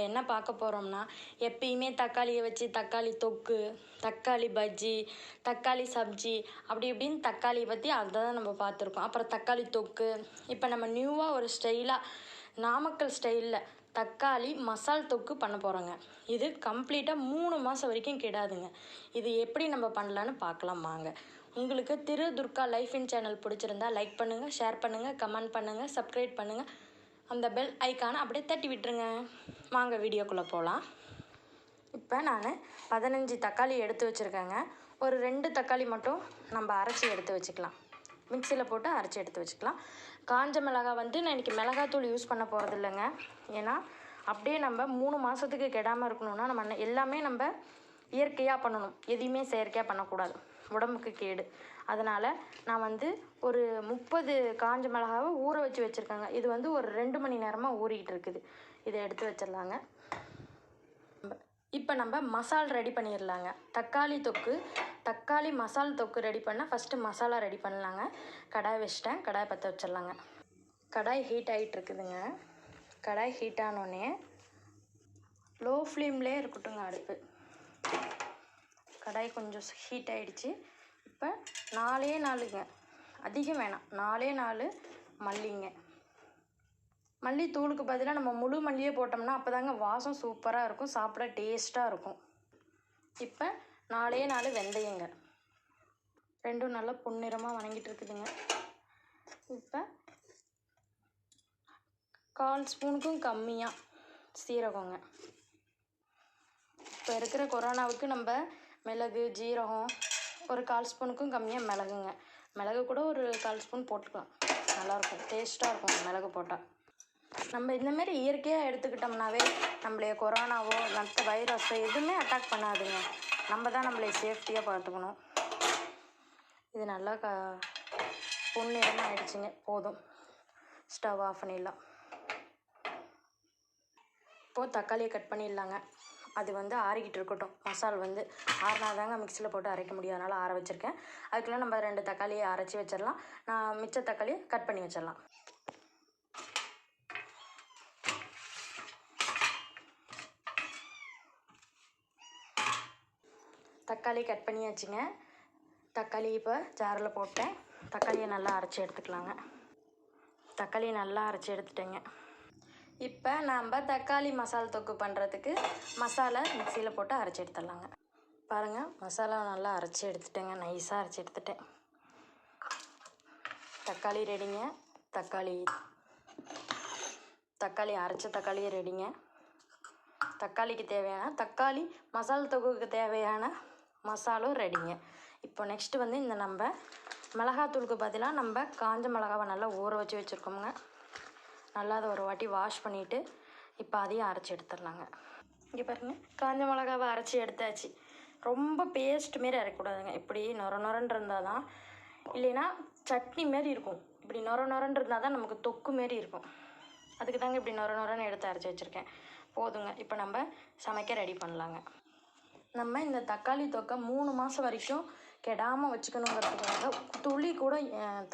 என்ன பார்க்க போகிறோம்னா, எப்பயுமே தக்காளியை வச்சு தக்காளி தொக்கு, தக்காளி பஜ்ஜி, தக்காளி சப்ஜி அப்படி இப்படின்னு தக்காளியை பற்றி அதை தான் நம்ம பார்த்துருக்கோம். அப்புறம் தக்காளி தொக்கு. இப்போ நம்ம நியூவாக ஒரு ஸ்டைலாக நாமக்கல் ஸ்டைலில் தக்காளி மசால் தொக்கு பண்ண போகிறோங்க. இது கம்ப்ளீட்டாக 3 மாதம் வரைக்கும் கெடாதுங்க. இது எப்படி நம்ம பண்ணலான்னு பார்க்கலாம் வாங்க. உங்களுக்கு திரு துர்கா லைஃப் இன் சேனல் பிடிச்சிருந்தா லைக் பண்ணுங்கள், ஷேர் பண்ணுங்கள், கமெண்ட் பண்ணுங்கள், சப்ஸ்கிரைப் பண்ணுங்கள். அந்த பெல் ஐக்கானை அப்படியே தட்டி விட்டுருங்க. வாங்க வீடியோக்குள்ளே போகலாம். இப்போ நான் 15 தக்காளி எடுத்து வச்சுருக்கேங்க. ஒரு 2 தக்காளி மட்டும் நம்ம அரைச்சி எடுத்து வச்சுக்கலாம். மிக்சியில் போட்டு அரைச்சி எடுத்து வச்சுக்கலாம். காஞ்ச மிளகாய் வந்து நான் இன்றைக்கி மிளகாத்தூள் யூஸ் பண்ண போகிறது இல்லைங்க. ஏன்னா அப்படியே நம்ம 3 மாதத்துக்கு கெடாமல் இருக்கணும்னா நம்ம எல்லாமே நம்ம இயற்கையாக பண்ணணும். எதையுமே செயற்கையாக பண்ணக்கூடாது, உடம்புக்கு கேடு. அதனால் நான் வந்து ஒரு 30 காஞ்ச மிளகாவை ஊற வச்சுருக்கேங்க. இது வந்து ஒரு 2 மணி நேரமாக ஊறிக்கிட்டு இருக்குது. இதை எடுத்து வச்சிடலாங்க. இப்போ நம்ம மசால் ரெடி பண்ணிடலாங்க. தக்காளி மசால் தொக்கு ரெடி பண்ணால் ஃபஸ்ட்டு மசாலா ரெடி பண்ணலாங்க. கடாய் வச்சிட்டேன். கடாய் பற்ற வச்சிடலாங்க. கடாய் ஹீட் ஆகிட்டு இருக்குதுங்க. கடாய் ஹீட் ஆனோடனே லோ ஃப்ளேம்லேயே இருக்கட்டுங்க அடுப்பு. கடாய் கொஞ்சம் ஹீட் ஆகிடுச்சு. இப்போ 4 அதிகம் வேணாம், 4 மல்லிங்க. மல்லித்தூளுக்கு பதிலாக நம்ம முழு மல்லியே போட்டோம்னா அப்போ தாங்க வாசம் சூப்பராக இருக்கும், சாப்பிட டேஸ்ட்டாக இருக்கும். இப்போ 4 வெந்தயங்க. 2 நல்லா பொன்னிறமாக வணங்கிட்டு இருக்குதுங்க. இப்போ 1/4 ஸ்பூனுக்கும் கம்மியாக சீரகங்க. இப்போ இருக்கிற கொரோனாவுக்கு நம்ம மிளகு, ஜீரகம் ஒரு 1/4 ஸ்பூனுக்கும் கம்மியாக மிளகுங்க. மிளகு கூட ஒரு 1/4 ஸ்பூன் போட்டுக்கலாம், நல்லாயிருக்கும், டேஸ்ட்டாக இருக்கும் மிளகு போட்டால். நம்ம இந்தமாரி இயற்கையாக எடுத்துக்கிட்டோம்னாவே நம்மளைய கொரோனாவோ மற்ற வைரஸோ எதுவுமே அட்டாக் பண்ணாதுங்க. நம்ம தான் நம்மளை சேஃப்டியாக பார்த்துக்கணும். இது நல்லா பொன்னிறமாக ஆகிடுச்சிங்க. போதும், ஸ்டவ் ஆஃப் பண்ணிடலாம். இப்போது தக்காளியை கட் பண்ணிடலாங்க. அது வந்து ஆறிக்கிட்டு இருக்கட்டும். மசால் வந்து ஆறினாதாங்க மிக்சியில் போட்டு அரைக்க முடியும், அதனால் ஆற வச்சுருக்கேன். அதுக்குள்ளே நம்ம 2 தக்காளியை அரைச்சி வச்சிடலாம். நான் மிச்ச தக்காளியை கட் பண்ணி வச்சிடலாம். தக்காளி கட் பண்ணியாச்சுங்க. தக்காளி இப்போ ஜாரில் போட்டேன். தக்காளியை நல்லா அரைச்சி எடுத்துக்கலாங்க. தக்காளியை நல்லா அரைச்சி எடுத்துட்டேங்க. இப்போ நம்ம தக்காளி மசால் தொக்கு பண்ணுறதுக்கு மசாலா மிக்சியில் போட்டு அரைச்சி எடுத்துடலாங்க. பாருங்கள், மசாலா நல்லா அரைச்சி எடுத்துட்டேங்க. நைஸாக அரைச்சி எடுத்துட்டேன். தக்காளி ரெடிங்க. தக்காளி அரைச்ச தக்காளியே ரெடிங்க. தக்காளிக்கு தேவையான தக்காளி மசால் தொக்குக்கு தேவையான மசாலும் ரெடிங்க. இப்போ நெக்ஸ்ட்டு வந்து இந்த நம்ம மிளகாத்தூளுக்கு பதிலாக நம்ம காஞ்ச மிளகாவை நல்லா ஊற வச்சுருக்கோமுங்க. நல்லா அதை ஒரு வாட்டி வாஷ் பண்ணிவிட்டு இப்போ அதையும் அரைச்சி எடுத்துடலாங்க. இங்கே பாருங்கள், காஞ்ச மிளகாவை அரைச்சி எடுத்தாச்சு. ரொம்ப பேஸ்ட் மாரி அரைக்கக்கூடாதுங்க. இப்படி நொரன்னு இருந்தால் தான், இல்லைன்னா சட்னி மாரி இருக்கும். இப்படி நொரன்னு இருந்தால் தான் நமக்கு தொக்கு மாரி இருக்கும். அதுக்கு தாங்க இப்படி நொரன்னு எடுத்து அரைச்சி வச்சுருக்கேன். போதுங்க. இப்போ நம்ம சமைக்க ரெடி பண்ணலாங்க. நம்ம இந்த தக்காளி தொக்கை 3 மாதம் வரைக்கும் கெடாமல் வச்சுக்கணுங்கிறதுக்காக துளி கூட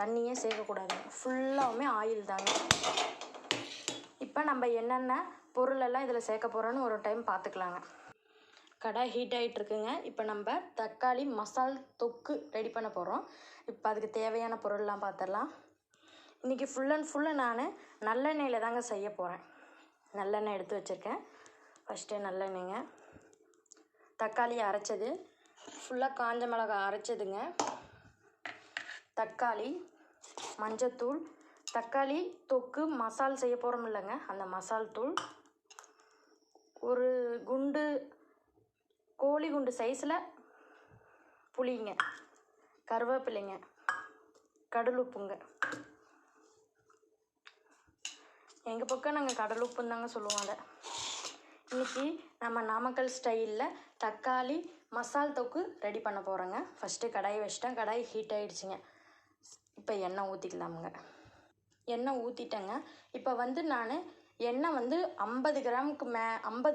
தண்ணியே சேர்க்கக்கூடாதுங்க. ஃபுல்லாகவுமே ஆயில் தாங்க. இப்போ நம்ம என்னென்ன பொருளெல்லாம் இதில் சேர்க்க போகிறோன்னு ஒரு டைம் பார்த்துக்கலாங்க. கடாய் ஹீட் ஆகிட்டுருக்குங்க. இப்போ நம்ம தக்காளி மசால் தொக்கு ரெடி பண்ண போகிறோம். இப்போ அதுக்கு தேவையான பொருள்லாம் பார்த்துடலாம். இன்றைக்கி ஃபுல் நான் நல்லெண்ணெயில் தாங்க செய்ய போகிறேன். நல்லெண்ணெய் எடுத்து வச்சுருக்கேன். ஃபஸ்ட்டு நல்லெண்ணெய்ங்க. தக்காளி அரைச்சது, ஃபுல்லாக காஞ்ச மிளகாய் அரைச்சதுங்க, தக்காளி, மஞ்சத்தூள், தக்காளி தொக்கு மசால் செய்ய போகிறோம் இல்லைங்க, அந்த மசால் தூள், ஒரு கோழி குண்டு சைஸில் புளிங்க, கருவேப்பிலைங்க, கடலுப்புங்க. எங்கள் பக்கம் நாங்கள் கடலுப்புன்னு தாங்க சொல்லுவோம் அதை. இன்றைக்கி நம்ம நாமக்கல் ஸ்டைலில் தக்காளி மசால் தொக்கு ரெடி பண்ண போகிறோங்க. ஃபஸ்ட்டு கடாய் வச்சிட்டேன். கடாய் ஹீட் ஆகிடுச்சிங்க. இப்போ எண்ணெய் ஊற்றிக்கலாமுங்க. எண்ணெய் ஊற்றிட்டேங்க. இப்போ வந்து நான் எண்ணெய் வந்து 50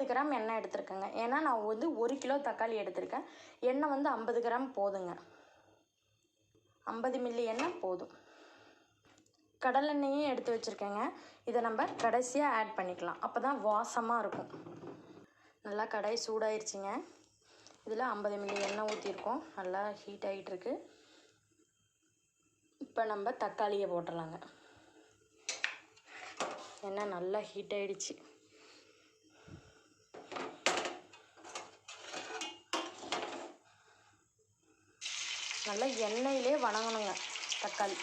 கிராம் எண்ணெய் எடுத்திருக்கேங்க. ஏன்னா நான் வந்து 1 கிலோ தக்காளி எடுத்திருக்கேன். எண்ணெய் வந்து 50 கிராம் போதுங்க. 50 மில்லி எண்ணெய் போதும். கடலெண்ணெயும் எடுத்து வச்சுருக்கேங்க. இதை நம்ம கடைசியாக ஆட் பண்ணிக்கலாம். அப்போ தான் வாசமாக இருக்கும். நல்லா கடாய் சூடாயிருச்சுங்க. இதில் 50 மில்லி எண்ணெய் ஊற்றிருக்கோம். நல்லா ஹீட் ஆகிட்டுருக்கு. இப்போ நம்ம தக்காளியை போட்டுடலாங்க. எண்ணெய் நல்லா ஹீட் ஆகிடுச்சு. நல்லா எண்ணெயிலே வணங்கணுங்க தக்காளி.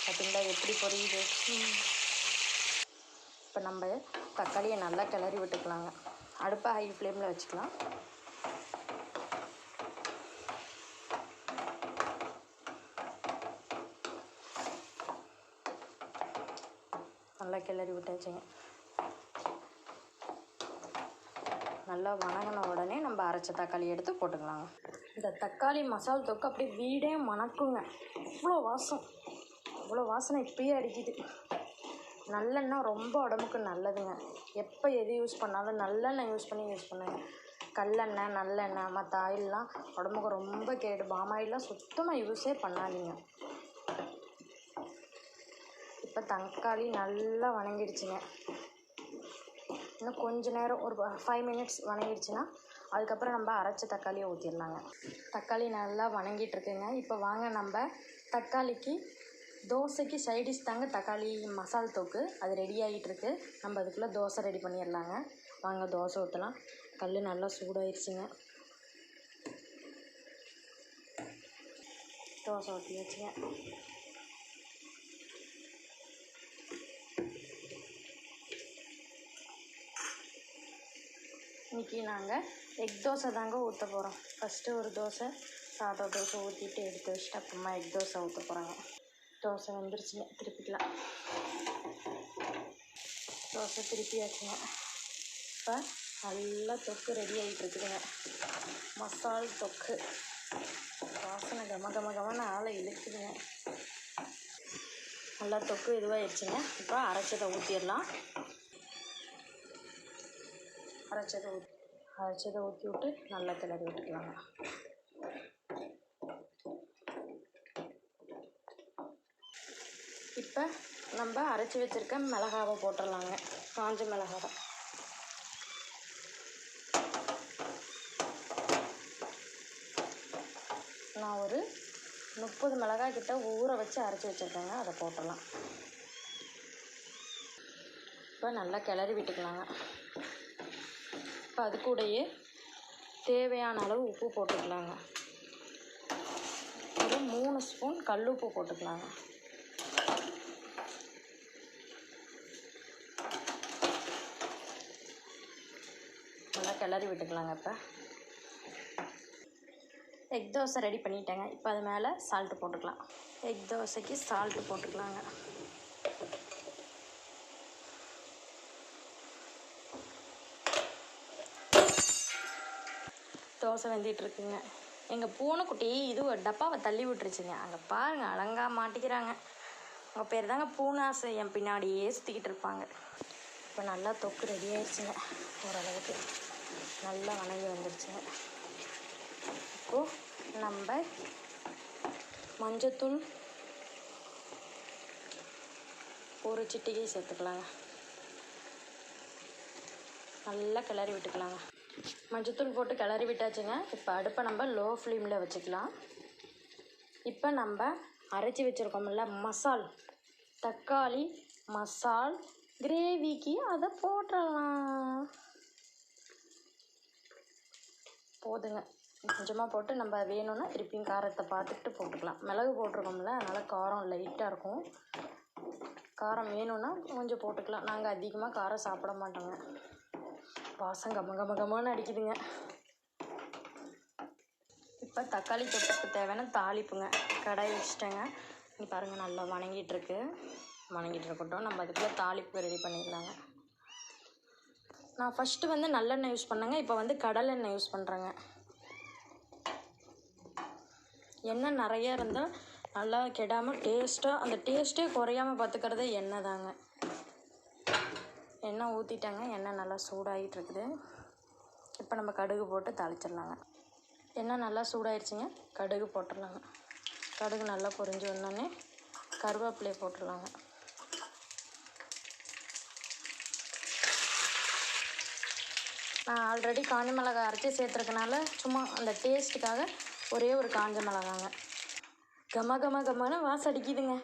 பார்த்தீங்களா எப்படி பொரியுது. இப்போ நம்ம தக்காளியை நல்லா கிளறி விட்டுக்கலாங்க. அடுப்பை ஹை ஃப்ளேமில் வச்சுக்கலாம். நல்லா கிளறி விட்டாச்சுங்க. நல்லா வணங்கின உடனே நம்ம அரைச்ச தக்காளி எடுத்து போட்டுக்கலாங்க. இந்த தக்காளி மசால் தொக்கு அப்படியே வீடே மணக்குங்க. அவ்வளோ வாசனை இப்பயே அடிக்குது. நல்லெண்ணெய் ரொம்ப உடம்புக்கு நல்லதுங்க. எப்போ எது யூஸ் பண்ணாலும் நல்லெண்ணெய் யூஸ் பண்ணுங்க. கல்லெண்ணெய், நல்லெண்ணெய், மற்ற ஆயிலெலாம் உடம்புக்கு ரொம்ப கேடு. பாம் ஆயிலெலாம் சுத்தமாக யூஸே பண்ணாதீங்க. இப்போ தக்காளி நல்லா வணங்கிடுச்சுங்க. இன்னும் கொஞ்ச நேரம் ஒரு 5 மினிட்ஸ் வணங்கிடுச்சுன்னா அதுக்கப்புறம் நம்ம அரைச்ச தக்காளியை ஊற்றிடலாங்க. தக்காளி நல்லா வணங்கிட்டுருக்குங்க. இப்போ வாங்க நம்ம தக்காளிக்கு தோசைக்கு சைடிஷ் தாங்க தக்காளி மசால் தொக்கு. அது ரெடி ஆகிட்டுருக்கு. நம்ம அதுக்குள்ளே தோசை ரெடி பண்ணிடலாங்க. வாங்க தோசை ஊற்றலாம். கல் நல்லா சூடாயிருச்சுங்க. தோசை ஊற்றி வச்சுங்க. இன்றைக்கி நாங்கள் எக் தோசை தாங்க ஊற்ற போகிறோம். ஃபஸ்ட்டு ஒரு தோசை சாதா தோசை ஊற்றிட்டு எடுத்து வச்சுட்டு அப்புறமா எக் தோசை ஊற்ற போகிறாங்க. தோசை வந்துருச்சுங்க. திருப்பிக்கலாம். தோசை திருப்பியாச்சுங்க. இப்போ நல்லா தொக்கு ரெடி ஆகிட்டு இருக்குதுங்க. மசால் தொக்கு வாசனை கமன்னு ஆளை இழுக்குதுங்க. நல்லா தொக்கு இதுவாகிடுச்சுங்க. இப்போ அரைச்சதை ஊற்றிடலாம். அரைச்சதை ஊற்றி விட்டு நல்லா கிளறி விட்டுக்கலாங்க. இப்போ நம்ம அரைச்சி வச்சுருக்க மிளகாவை போட்டுடலாங்க. காஞ்ச மிளகாவை நான் ஒரு 30 மிளகாய் கிட்ட ஊற வச்சு அரைச்சி வச்சுருக்கேங்க. அதை போட்டுடலாம். இப்போ நல்லா கிளறி விட்டுக்கலாங்க. இப்போ அது கூடயே தேவையான அளவு உப்பு போட்டுக்கலாங்க. ஒரு 3 ஸ்பூன் கல் உப்பு போட்டுக்கலாங்க. நல்லா கிளறி விட்டுக்கலாங்க. இப்போ எக் தோசை ரெடி பண்ணிட்டேங்க. இப்போ அது மேலே சால்ட்டு போட்டுக்கலாம். எக் தோசைக்கு சால்ட்டு போட்டுக்கலாங்க. தோசை வெந்திட்டுருக்குங்க. எங்கள் பூனைக்குட்டி இது ஒரு டப்பாவை தள்ளி விட்டுருச்சுங்க. அங்கே பாருங்கள், அழகா மாட்டிக்கிறாங்க. அவங்க பேர் தாங்க பூனாசை. என் பின்னாடியே சுற்றிக்கிட்டு இருப்பாங்க. இப்போ நல்லா தொக்கு ரெடி ஆயிடுச்சுங்க. ஓரளவுக்கு நல்லா வணங்கி வந்துடுச்சுங்க. இப்போது நம்ம மஞ்சத்தூள் ஒரு சிட்டிகை சேர்த்துக்கலாங்க. நல்லா கிளறி விட்டுக்கலாங்க. மஞ்சத்தூள் போட்டு கிளறி விட்டாச்சுங்க. இப்போ அடுப்பை நம்ம லோ ஃப்ளேமில் வச்சுக்கலாம். இப்போ நம்ம அரைச்சி வச்சுருக்கோம்ல மசால், தக்காளி மசால் கிரேவிக்கு அதை போட்டுடலாம். போதுங்க. கொஞ்சமாக போட்டு நம்ம வேணும்னா திருப்பியும் காரத்தை பார்த்துக்கிட்டு போட்டுக்கலாம். மிளகு போட்டிருக்கோம்ல, அதனால் காரம் லைட்டாக இருக்கும். காரம் வேணும்னா கொஞ்சம் போட்டுக்கலாம். நாங்கள் அதிகமாக காரம் சாப்பிட மாட்டோங்க. வாசம் கமன்னு அடிக்குதுங்க. இப்போ தக்காளி தொட்டுக்கு தேவையான தாளிப்புங்க. கடாய் வச்சுட்டேங்க. இங்கே பாருங்கள், நல்லா வணங்கிட்டு இருக்கட்டும். நம்ம அதுக்குள்ளே தாளிப்பு ரெடி பண்ணிடலாங்க. நான் ஃபஸ்ட்டு நல்லெண்ணெய் யூஸ் பண்ணேங்க. இப்போ கடலெண்ணெய் யூஸ் பண்ணுறேங்க. எண்ணெய் நிறையா இருந்தால் நல்லா கெடாமல் டேஸ்ட்டாக, அந்த டேஸ்ட்டே குறையாமல் பார்த்துக்கிறதே எண்ணெய் தாங்க. எண்ணெய் ஊற்றிட்டாங்க. எண்ணெய் நல்லா சூடாகிட்டு இருக்குது. இப்போ நம்ம கடுகு போட்டு தாளிச்சிடலாங்க. எண்ணெய் நல்லா சூடாகிடுச்சிங்க. கடுகு போட்டுடலாங்க. கடுகு நல்லா பொரிஞ்சு வந்தோடனே கருவேப்பிலையை போட்டுடலாங்க. நான் ஆல்ரெடி காஞ்ச மிளகாய் அரைச்சி சேர்த்துருக்கனால சும்மா அந்த டேஸ்ட்டுக்காக ஒரே ஒரு காஞ்ச மிளகாங்க. கம வாசம் அடிக்குதுங்க.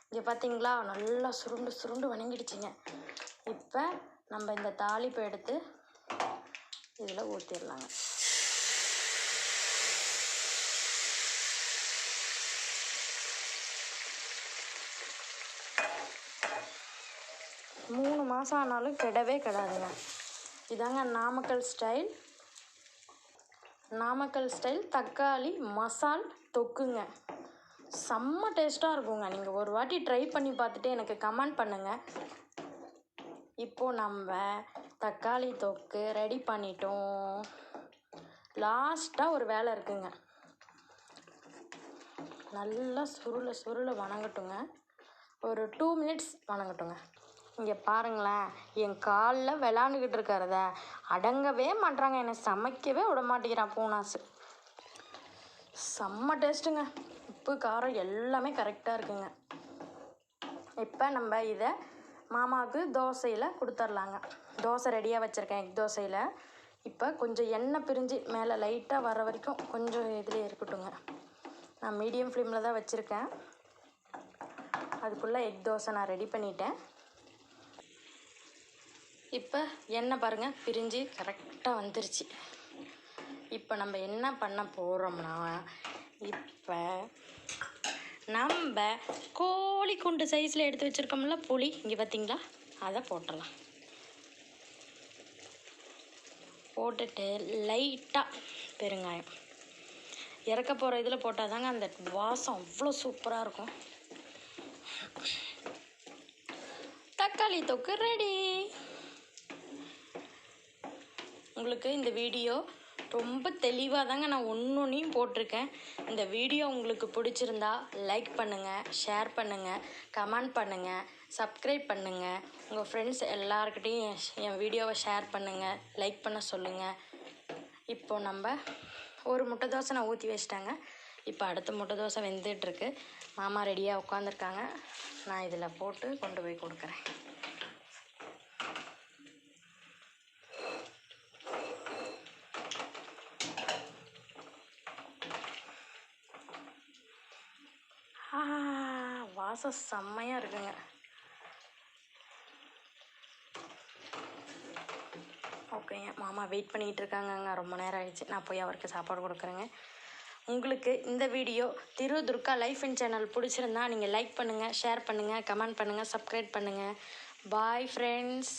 இங்கே பார்த்தீங்களா, நல்லா சுருண்டு வணங்கிடுச்சிங்க. இப்போ நம்ம இந்த தாளிப்பை எடுத்து இதில் ஊற்றிடலாங்க. மூணு மாதம் ஆனாலும் கெடவே கெடாதுங்க. இதாங்க நாமக்கல் ஸ்டைல் தக்காளி மசால் தொக்குங்க. செம்ம டேஸ்ட்டாக இருக்குங்க. நீங்கள் ஒரு வாட்டி ட்ரை பண்ணி பார்த்துட்டு எனக்கு கமெண்ட் பண்ணுங்கள். இப்போது நம்ம தக்காளி தொக்கு ரெடி பண்ணிட்டோம். லாஸ்ட்டாக ஒரு வேலை இருக்குங்க. நல்லா சுருள வணங்கட்டுங்க. ஒரு 2 மினிட்ஸ் வணங்கட்டுங்க. இங்கே பாருங்களேன், என் காலில் விளாண்டுக்கிட்டு இருக்கிறத அடங்கவே மாட்றாங்க. என்னை சமைக்கவே விட மாட்டேங்கிறான் பூனாசு. செம்ம டேஸ்ட்டுங்க. உப்பு காரம் எல்லாமே கரெக்டாக இருக்குங்க. இப்போ நம்ம இதை மாமாவுக்கு தோசையில் கொடுத்துர்லாங்க. தோசை ரெடியாக வச்சுருக்கேன், எக் தோசையில். இப்போ கொஞ்சம் எண்ணெய் பிரிஞ்சு மேலே லைட்டாக வர வரைக்கும் கொஞ்சம் இதில் இருக்கட்டுங்க. நான் மீடியம் ஃப்ளேமில் தான் வச்சுருக்கேன். அதுக்குள்ளே எக் தோசை நான் ரெடி பண்ணிட்டேன். இப்போ எண்ணெய் பாருங்கள் பிரிஞ்சு கரெக்டாக வந்துருச்சு. இப்போ நம்ம என்ன பண்ண போகிறோம்னா, இப்போ நம்ம கோழி குண்டு சைஸில் எடுத்து வச்சுருக்கோம்ல புளி, இங்கே பார்த்தீங்களா, அதை போட்டுடலாம். போட்டுட்டு லைட்டாக பெருங்காயம் இறக்க போகிற இதில் போட்டால் தாங்க அந்த வாசம் அவ்வளோ சூப்பராக இருக்கும். தக்காளி தொக்கு ரெடி. உங்களுக்கு இந்த வீடியோ ரொம்ப தெளிவாக தாங்க நான் ஒன்றையும் போட்டிருக்கேன். இந்த வீடியோ உங்களுக்கு பிடிச்சிருந்தா லைக் பண்ணுங்கள், ஷேர் பண்ணுங்கள், கமெண்ட் பண்ணுங்கள், சப்ஸ்கிரைப் பண்ணுங்கள். உங்கள் ஃப்ரெண்ட்ஸ் எல்லாருக்கிட்டையும் என் வீடியோவை ஷேர் பண்ணுங்கள், லைக் பண்ண சொல்லுங்கள். இப்போ நம்ம ஒரு முட்டை தோசை நான் ஊற்றி வச்சிட்டாங்க. இப்போ அடுத்த முட்டை தோசை வெந்துட்டுருக்கு. மாமா ரெடியாக உட்காந்துருக்காங்க. நான் இதில் போட்டு கொண்டு போய் கொடுக்குறேன். வாசம் செம்மையாக இருக்குங்க. ஓகேங்க, மாமா வெயிட் பண்ணிகிட்டு இருக்காங்கங்க. ரொம்ப நேரம் ஆயிடுச்சு. நான் போய் அவருக்கு சாப்பாடு கொடுக்குறேங்க. உங்களுக்கு இந்த வீடியோ துர்கா லைஃப் இன் சேனல் பிடிச்சிருந்தா நீங்கள் லைக் பண்ணுங்கள், ஷேர் பண்ணுங்கள், கமெண்ட் பண்ணுங்கள், சப்ஸ்கிரைப் பண்ணுங்கள். Bye friends.